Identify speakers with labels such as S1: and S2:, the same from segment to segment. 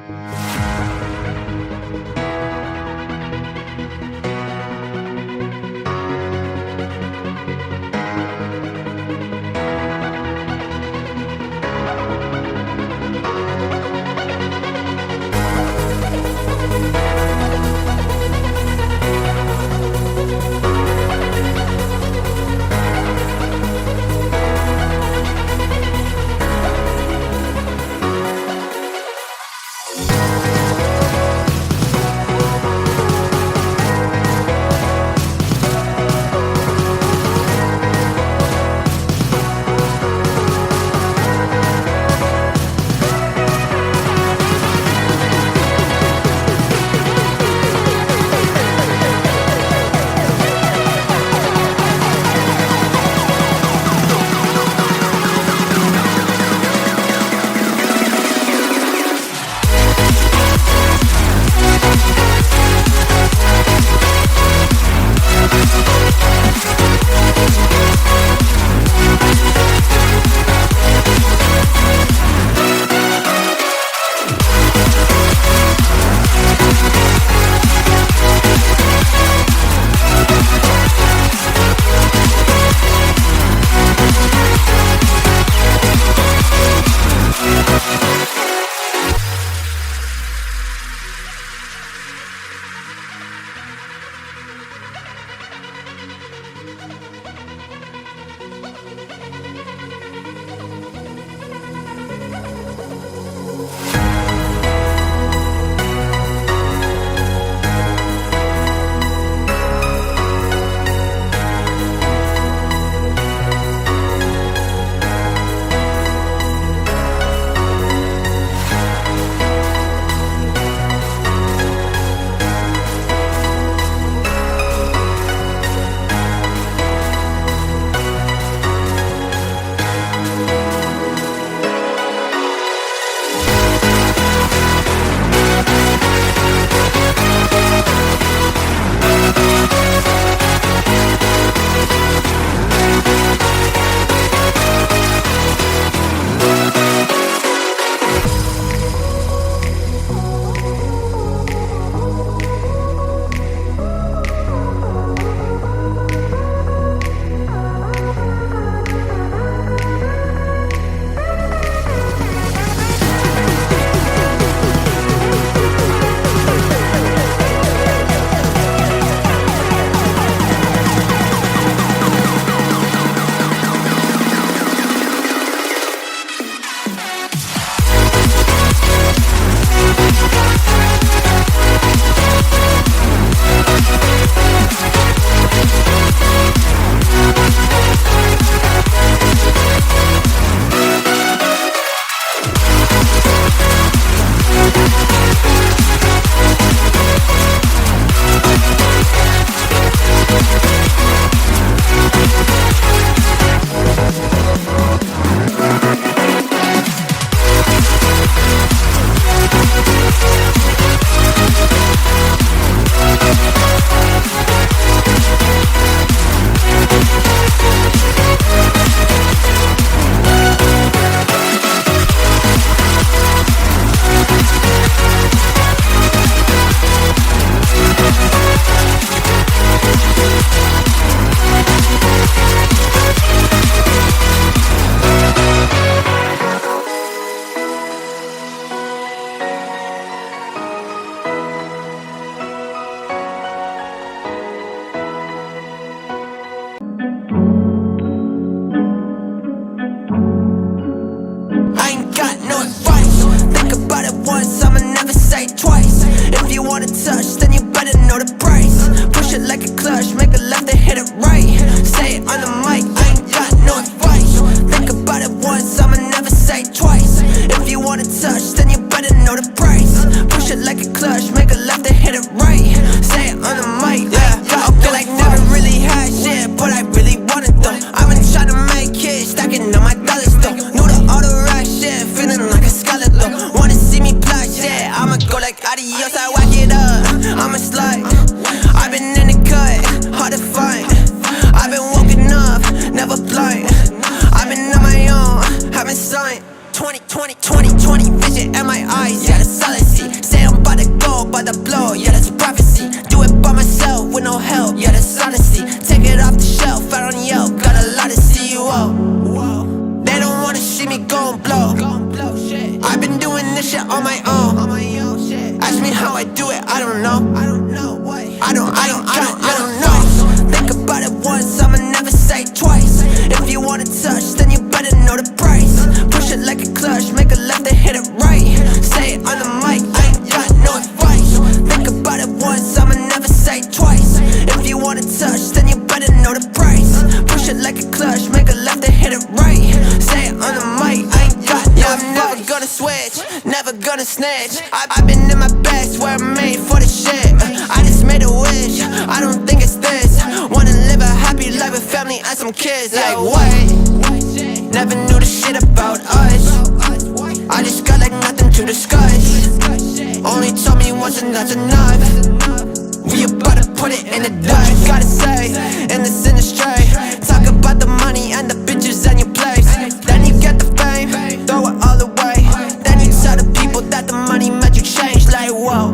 S1: Thank this shit on my own. Ask me how I do it, I don't know. I don't know. Think about it once, I'ma never say twice. If you want a touch, then you better know the price. Push it like a clutch, make a left and hit it right. Say it on the mic, I ain't got no advice. Think about it once, I'ma never say twice. If you want a touch, then you better know the price. Push it like a clutch, make a left and hit it right. Say it on the mic, I ain't got no advice. I'm never gonna switch, never gonna snitch. I've been in my bag, swear I'm made for this shit. I just made a wish, I don't think it's this. Wanna live a happy life with family and some kids. Like what? Never knew the shit about us. I just got like nothing to discuss. Only told me once and that's enough. We about to put it in the dust. What you gotta say in this industry? Talk about the money and the bitches and your place. Then you get the fame, throw it all away. Then you tell the people that the money made you change. Like whoa,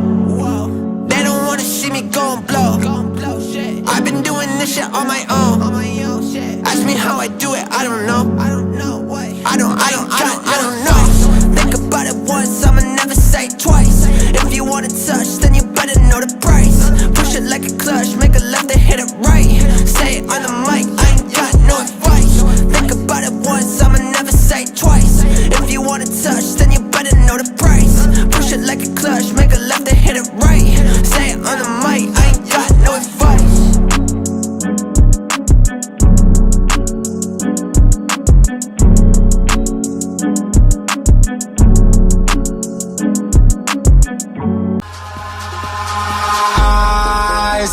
S1: they don't wanna see me go and blow. I've been doing this shit on my own. Ask me how I do it, I don't know. I don't know. Think about it once, I'ma never say twice. If you want a touch, then you better know the price. Push it like a clutch, make a left and hit it right. Say it on the mic, I ain't got no advice. Think about it once, I'ma never say twice. If you want a touch, then you better know the price. Push it like a clutch, make a left and hit it right. Say it on the mic, I ain't got no advice.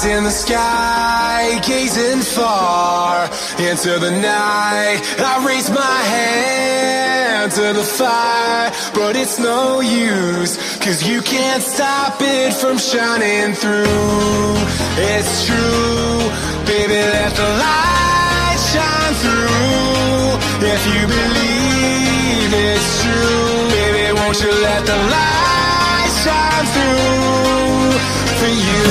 S2: In the sky, gazing far into the night, I raise my hand to the fire, but it's no use, 'cause you can't stop it from shining through. It's true, baby, let the light shine through. If you believe it's true, baby, won't you let the light shine through for you.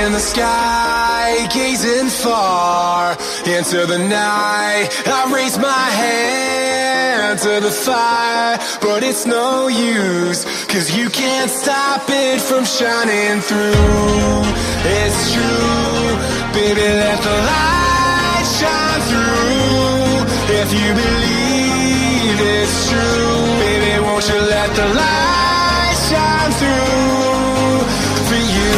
S2: In the sky, gazing far into the night, I raise my hand to the fire, but it's no use, 'cause you can't stop it from shining through. It's true, baby, let the light shine through. If you believe it's true, baby, won't you let the light shine through for you.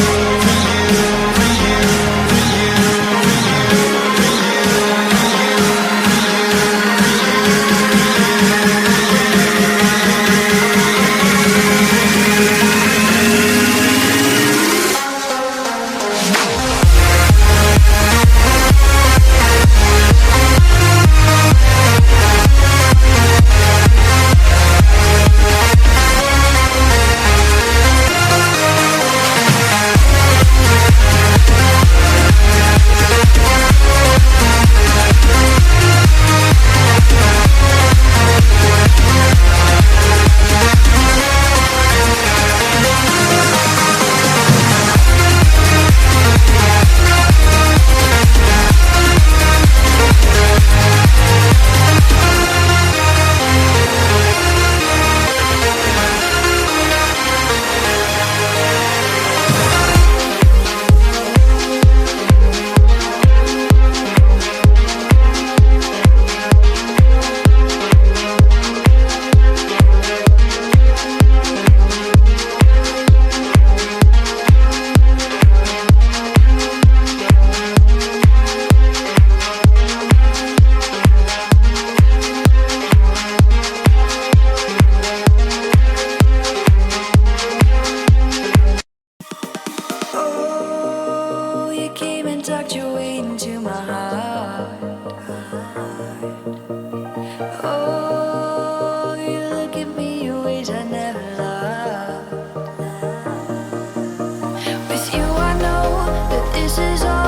S3: ways I never loved. With you I know that this is all